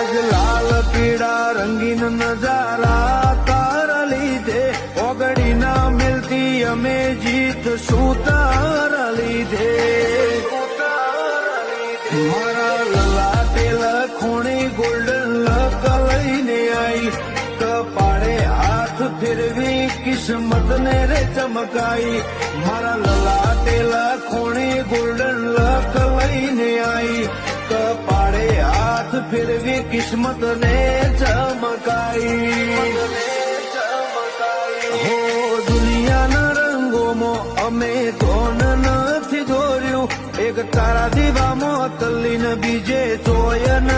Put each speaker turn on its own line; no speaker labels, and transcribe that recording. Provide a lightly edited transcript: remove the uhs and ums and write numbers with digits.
આજ લાલ પીળા રંગીન નજારા તારા લીધે ઓગળી ના મિલતી અમે જીત શું તારા લીધે મારા લલાટે લખોણી ગોલ્ડન લક લઈને આઈ કપાળે હાથ ફેરવી કિસ્મત ને રે ચમકાઈ મારા લલાટે લખોણી ગોલ્ડન લક લઈને આઈ કપાળે હાથ ફેરવી કિસ્મત ને ચમકાઈ હો દુનિયાના રંગોમાં અમે ધોન નથી દોર્યું એક તારા દીવામાં તલ્લીન બીજે જોય ન